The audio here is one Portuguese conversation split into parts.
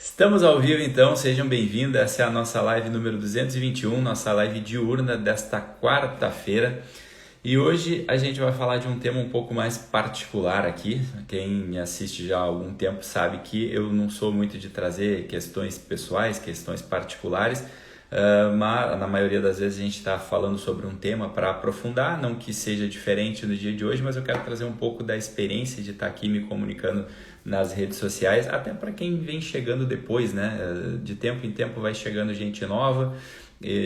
Estamos ao vivo então, sejam bem-vindos. Essa é a nossa live número 221, nossa live diurna desta quarta-feira. E hoje a gente vai falar de um tema um pouco mais particular aqui. Quem me assiste já há algum tempo sabe que eu não sou muito de trazer questões pessoais, questões particulares, mas na maioria das vezes a gente está falando sobre um tema para aprofundar, não que seja diferente no dia de hoje, mas eu quero trazer um pouco da experiência de estar aqui me comunicando nas redes sociais, até para quem vem chegando depois, né? De tempo em tempo vai chegando gente nova,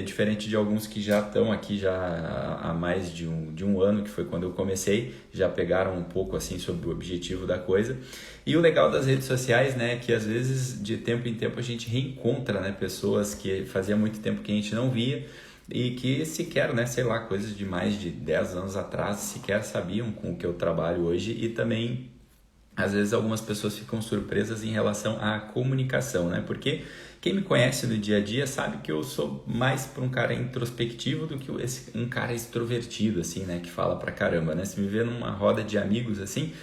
diferente de alguns que já estão aqui já há mais de um ano, que foi quando eu comecei, já pegaram um pouco assim sobre o objetivo da coisa. E o legal das redes sociais, né, é que às vezes de tempo em tempo a gente reencontra, né, pessoas que fazia muito tempo que a gente não via e que sequer, né, sei lá, coisas de mais de 10 anos atrás sequer sabiam com o que eu trabalho hoje. E também às vezes algumas pessoas ficam surpresas em relação à comunicação, né? Porque quem me conhece no dia a dia sabe que eu sou mais para um cara introspectivo do que um cara extrovertido, assim, né? Que fala pra caramba, né? Se me vê numa roda de amigos, assim,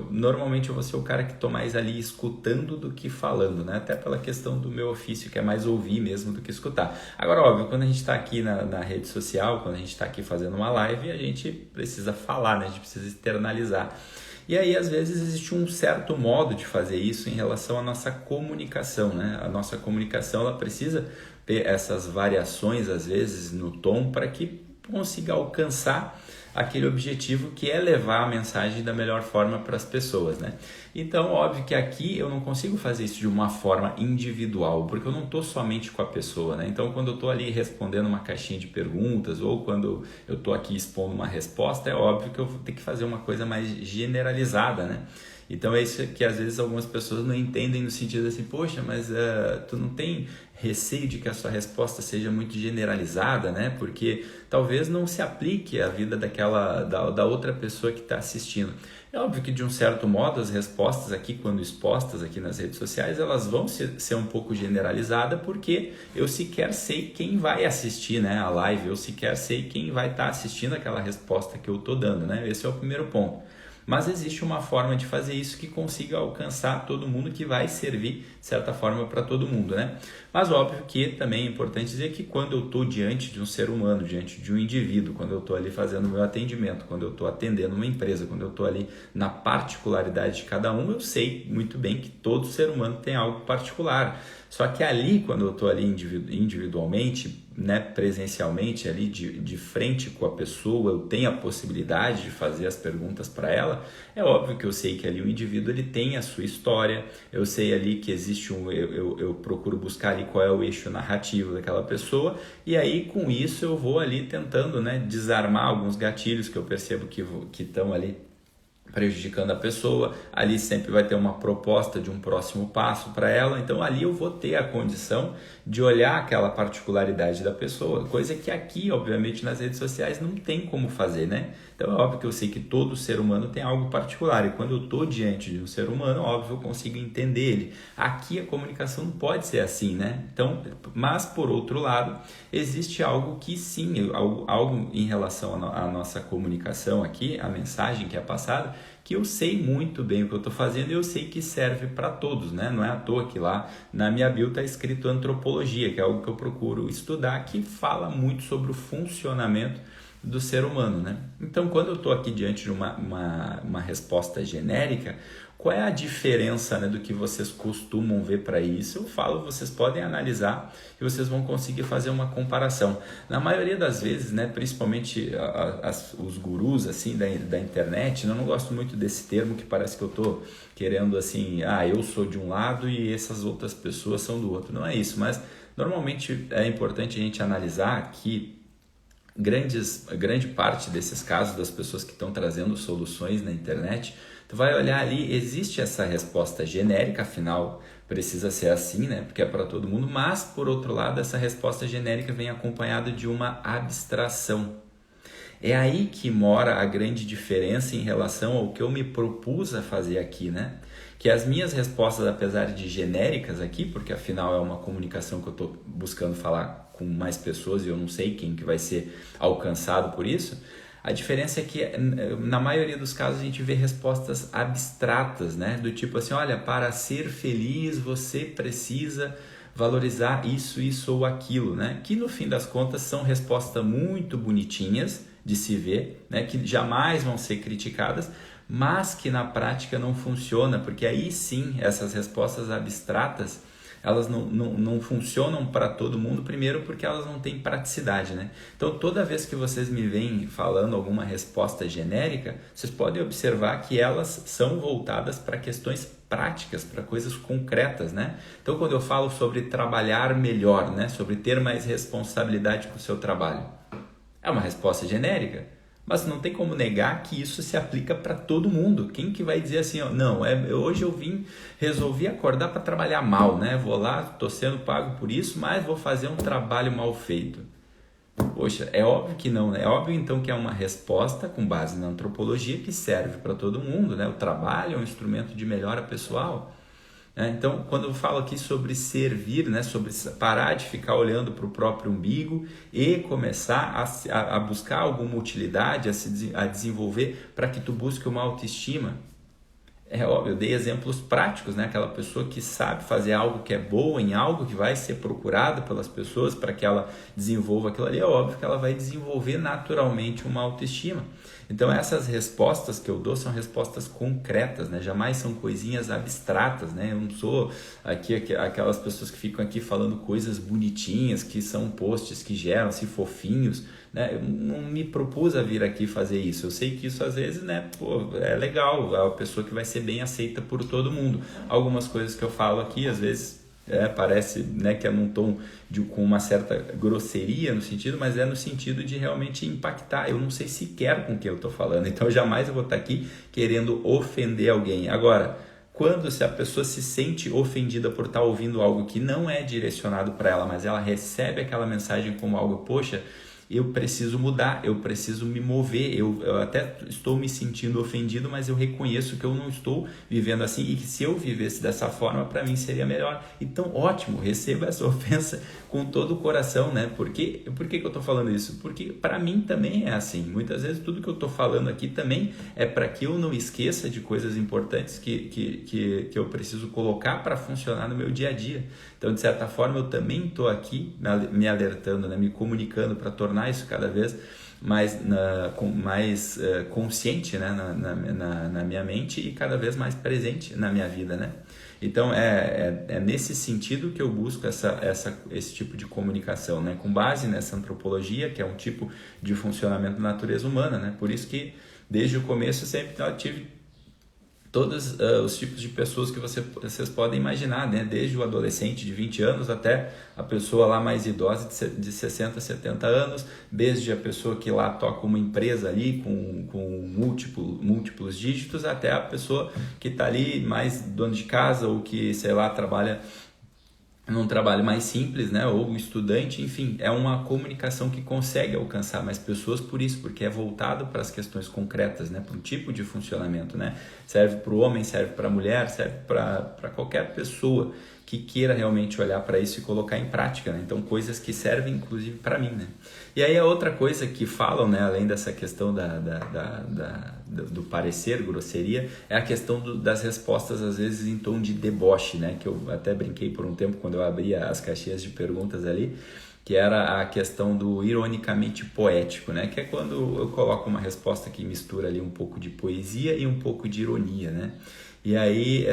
normalmente eu vou ser o cara que tô mais ali escutando do que falando, né? Até pela questão do meu ofício, que é mais ouvir mesmo do que escutar. Agora, óbvio, quando a gente tá aqui na rede social, quando a gente tá aqui fazendo uma live, a gente precisa falar, né? A gente precisa externalizar. E aí, às vezes, existe um certo modo de fazer isso em relação à nossa comunicação, né? A nossa comunicação, ela precisa ter essas variações, às vezes, no tom, para que consiga alcançar aquele objetivo que é levar a mensagem da melhor forma para as pessoas, né? Então, óbvio que aqui eu não consigo fazer isso de uma forma individual, porque eu não estou somente com a pessoa, né? Então, quando eu estou ali respondendo uma caixinha de perguntas ou quando eu estou aqui expondo uma resposta, é óbvio que eu vou ter que fazer uma coisa mais generalizada, né? Então é isso que às vezes algumas pessoas não entendem no sentido assim, poxa, mas tu não tem receio de que a sua resposta seja muito generalizada, né? Porque talvez não se aplique à vida da outra pessoa que está assistindo. É óbvio que de um certo modo as respostas aqui, quando expostas aqui nas redes sociais, elas vão ser um pouco generalizadas, porque eu sequer sei quem vai assistir, né, a live, eu sequer sei quem vai estar assistindo aquela resposta que eu estou dando, né? Esse é o primeiro ponto. Mas existe uma forma de fazer isso que consiga alcançar todo mundo, que vai servir de certa forma para todo mundo, né? Mas óbvio que também é importante dizer que quando eu estou diante de um ser humano, diante de um indivíduo, quando eu estou ali fazendo o meu atendimento, quando eu estou atendendo uma empresa, quando eu estou ali na particularidade de cada um, eu sei muito bem que todo ser humano tem algo particular. Só que ali, quando eu estou ali individualmente, né, presencialmente, ali de frente com a pessoa, eu tenho a possibilidade de fazer as perguntas para ela, é óbvio que eu sei que ali o indivíduo ele tem a sua história, eu sei ali que existe eu procuro buscar ali qual é o eixo narrativo daquela pessoa, e aí com isso eu vou ali tentando, né, desarmar alguns gatilhos que eu percebo que estão ali prejudicando a pessoa. Ali sempre vai ter uma proposta de um próximo passo para ela, então ali eu vou ter a condição de olhar aquela particularidade da pessoa, coisa que aqui, obviamente, nas redes sociais não tem como fazer, né? Então é óbvio que eu sei que todo ser humano tem algo particular, e quando eu estou diante de um ser humano, óbvio, eu consigo entender ele. Aqui a comunicação não pode ser assim, né? Então, mas por outro lado, existe algo que sim, algo em relação à nossa comunicação aqui, a mensagem que é passada, que eu sei muito bem o que eu estou fazendo e eu sei que serve para todos, né? Não é à toa que lá na minha bio está escrito antropologia, que é algo que eu procuro estudar, que fala muito sobre o funcionamento do ser humano, né? Então, quando eu estou aqui diante de uma resposta genérica, qual é a diferença, né, do que vocês costumam ver para isso? Eu falo, vocês podem analisar e vocês vão conseguir fazer uma comparação. Na maioria das vezes, né, principalmente os gurus assim, da internet, eu não gosto muito desse termo que parece que eu estou querendo assim, eu sou de um lado e essas outras pessoas são do outro. Não é isso, mas normalmente é importante a gente analisar que grande parte desses casos das pessoas que estão trazendo soluções na internet, tu vai olhar ali, existe essa resposta genérica, afinal precisa ser assim, né? Porque é para todo mundo, mas por outro lado essa resposta genérica vem acompanhada de uma abstração. É aí que mora a grande diferença em relação ao que eu me propus a fazer aqui, né? Que as minhas respostas, apesar de genéricas aqui, porque afinal é uma comunicação que eu estou buscando falar com mais pessoas e eu não sei quem que vai ser alcançado por isso, A diferença é que na maioria dos casos a gente vê respostas abstratas, né? Do tipo assim, olha, para ser feliz você precisa valorizar isso ou aquilo, né? Que no fim das contas são respostas muito bonitinhas de se ver, né? Que jamais vão ser criticadas, mas que na prática não funciona, porque aí sim essas respostas abstratas elas não funcionam para todo mundo, primeiro porque elas não têm praticidade, né? Então toda vez que vocês me vêm falando alguma resposta genérica, vocês podem observar que elas são voltadas para questões práticas, para coisas concretas, né? Então quando eu falo sobre trabalhar melhor, né? Sobre ter mais responsabilidade com o seu trabalho, é uma resposta genérica, mas não tem como negar que isso se aplica para todo mundo. Quem que vai dizer assim, ó, não, hoje eu resolvi acordar para trabalhar mal, né? Vou lá, estou sendo pago por isso, mas vou fazer um trabalho mal feito. Poxa, é óbvio que não, né? É óbvio então que é uma resposta com base na antropologia que serve para todo mundo, né? O trabalho é um instrumento de melhora pessoal. Então, quando eu falo aqui sobre servir, né, sobre parar de ficar olhando para o próprio umbigo e começar a buscar alguma utilidade, a desenvolver para que tu busque uma autoestima, é óbvio, eu dei exemplos práticos, né? Aquela pessoa que sabe fazer algo que é boa em algo que vai ser procurado pelas pessoas para que ela desenvolva aquilo ali, é óbvio que ela vai desenvolver naturalmente uma autoestima. Então essas respostas que eu dou são respostas concretas, né? Jamais são coisinhas abstratas, né? Eu não sou aqui aquelas pessoas que ficam aqui falando coisas bonitinhas, que são posts que geram assim fofinhos, né? Eu não me propus a vir aqui fazer isso. Eu sei que isso às vezes, né, pô, é legal, é uma pessoa que vai ser bem aceita por todo mundo. Algumas coisas que eu falo aqui às vezes parece, né, que é num tom com uma certa grosseria no sentido, mas é no sentido de realmente impactar. Eu não sei sequer com quem eu estou falando, então jamais eu vou estar aqui querendo ofender alguém. Agora, se a pessoa se sente ofendida por estar ouvindo algo que não é direcionado para ela, mas ela recebe aquela mensagem como algo, poxa, eu preciso mudar, eu preciso me mover, eu até estou me sentindo ofendido, mas eu reconheço que eu não estou vivendo assim e que se eu vivesse dessa forma, para mim seria melhor. Então, ótimo, receba essa ofensa com todo o coração, né? Por que eu estou falando isso? Porque para mim também é assim. Muitas vezes tudo que eu estou falando aqui também é para que eu não esqueça de coisas importantes que eu preciso colocar para funcionar no meu dia a dia. Então, de certa forma, eu também estou aqui me alertando, né? Me comunicando para tornar isso cada vez mais consciente, né? na minha mente e cada vez mais presente na minha vida, né? Então é nesse sentido que eu busco esse tipo de comunicação, né? Com base nessa antropologia, que é um tipo de funcionamento da natureza humana, né? Por isso que desde o começo eu sempre tive todos os tipos de pessoas que vocês podem imaginar, né? Desde o adolescente de 20 anos até a pessoa lá mais idosa de 60, 70 anos, desde a pessoa que lá toca uma empresa ali com múltiplos dígitos, até a pessoa que está ali mais dona de casa ou que, sei lá, trabalha num trabalho mais simples, né? Ou um estudante, enfim, é uma comunicação que consegue alcançar mais pessoas por isso, porque é voltado para as questões concretas, né? Para o tipo de funcionamento, né? Serve para o homem, serve para a mulher, serve para qualquer pessoa que queira realmente olhar para isso e colocar em prática, né? Então, coisas que servem inclusive para mim, né? E aí a outra coisa que falam, né, além dessa questão do parecer, grosseria, é a questão das respostas às vezes em tom de deboche, né? Que eu até brinquei por um tempo quando eu abria as caixinhas de perguntas ali, que era a questão do ironicamente poético, né? Que é quando eu coloco uma resposta que mistura ali um pouco de poesia e um pouco de ironia, né? E aí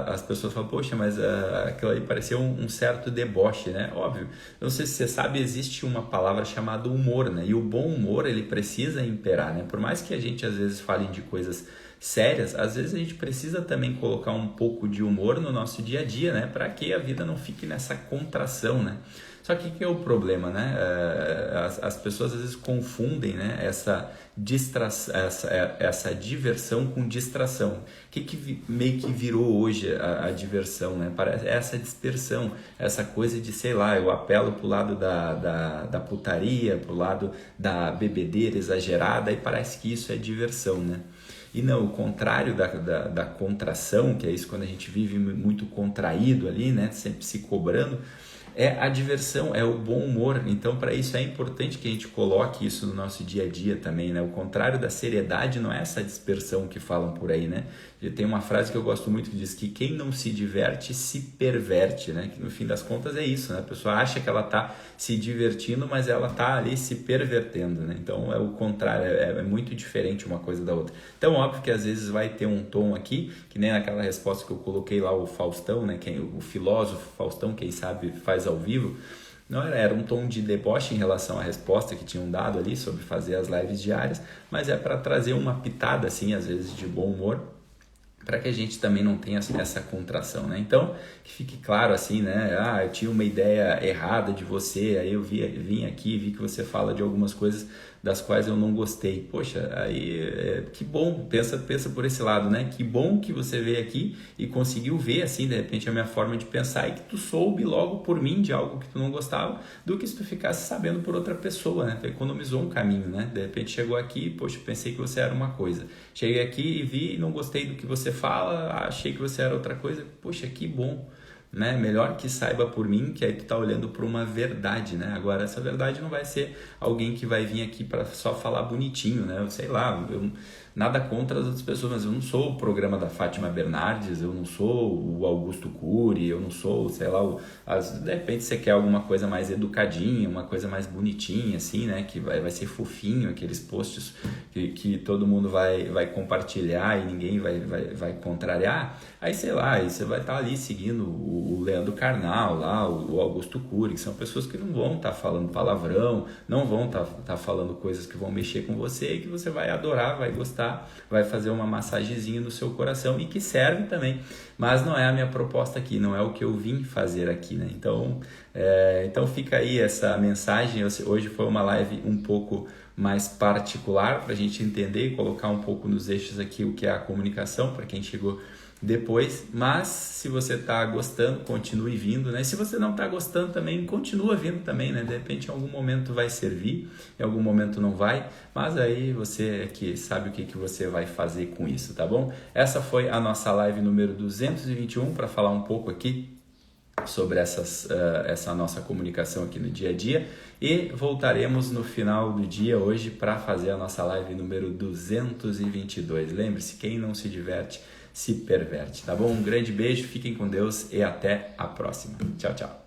as pessoas falam, poxa, mas aquilo aí pareceu um certo deboche, né? Óbvio, eu não sei se você sabe, existe uma palavra chamada humor, né? E o bom humor, ele precisa imperar, né? Por mais que a gente às vezes fale de coisas sérias, às vezes a gente precisa também colocar um pouco de humor no nosso dia a dia, né? Para que a vida não fique nessa contração, né? Só que o que é o problema, né? As pessoas às vezes confundem, né, essa diversão com distração. O que meio que virou hoje a diversão, né? Parece essa dispersão, essa coisa de, sei lá, eu apelo pro lado da putaria, pro lado da bebedeira exagerada e parece que isso é diversão, né? E não, o contrário da contração, que é isso quando a gente vive muito contraído ali, né? Sempre se cobrando, é a diversão, é o bom humor. Então, para isso é importante que a gente coloque isso no nosso dia a dia também, né? O contrário da seriedade não é essa dispersão que falam por aí, né? Tem uma frase que eu gosto muito que diz que quem não se diverte se perverte, né? Que no fim das contas é isso, né? A pessoa acha que ela está se divertindo, mas ela está ali se pervertendo, né? Então é o contrário, é muito diferente uma coisa da outra. Então óbvio que às vezes vai ter um tom aqui, que nem naquela resposta que eu coloquei lá, o Faustão, né? O filósofo Faustão, quem sabe faz ao vivo. Não era um tom de deboche em relação à resposta que tinham dado ali sobre fazer as lives diárias, mas é para trazer uma pitada assim, às vezes de bom humor, para que a gente também não tenha essa contração, né? Então, que fique claro assim, né? Ah, eu tinha uma ideia errada de você, aí eu vim aqui e vi que você fala de algumas coisas das quais eu não gostei. Poxa, aí que bom, pensa por esse lado, né? Que bom que você veio aqui e conseguiu ver, assim, de repente a minha forma de pensar e que tu soube logo por mim de algo que tu não gostava, do que se tu ficasse sabendo por outra pessoa, né? Tu economizou um caminho, né? De repente chegou aqui, poxa, pensei que você era uma coisa. Cheguei aqui e vi e não gostei do que você fala, achei que você era outra coisa. Poxa, que bom, né? Melhor que saiba por mim, que aí tu tá olhando por uma verdade, né? Agora essa verdade não vai ser alguém que vai vir aqui para só falar bonitinho, né? Eu sei lá, nada contra as outras pessoas, mas eu não sou o programa da Fátima Bernardes, eu não sou o Augusto Cury, eu não sou, sei lá, de repente você quer alguma coisa mais educadinha, uma coisa mais bonitinha, assim, né? Que vai ser fofinho, aqueles posts que todo mundo vai compartilhar e ninguém vai contrariar. Aí, sei lá, aí você vai estar ali seguindo o Leandro Carnal lá, o Augusto Cury, que são pessoas que não vão estar falando palavrão, não vão estar falando coisas que vão mexer com você e que você vai adorar, vai gostar, vai fazer uma massagenzinha no seu coração e que serve também. Mas não é a minha proposta aqui, não é o que eu vim fazer aqui, né? Então fica aí essa mensagem. Hoje foi uma live um pouco mais particular para a gente entender e colocar um pouco nos eixos aqui o que é a comunicação, para quem chegou depois. Mas se você está gostando, continue vindo, né? Se você não está gostando também, continua vindo também, né? De repente em algum momento vai servir, em algum momento não vai, mas aí você é que sabe o que você vai fazer com isso, tá bom? Essa foi a nossa live número 221 para falar um pouco aqui sobre essa nossa comunicação aqui no dia a dia, e voltaremos no final do dia hoje para fazer a nossa live número 222. Lembre-se, quem não se diverte se perverte, tá bom? Um grande beijo, fiquem com Deus e até a próxima. Tchau, tchau.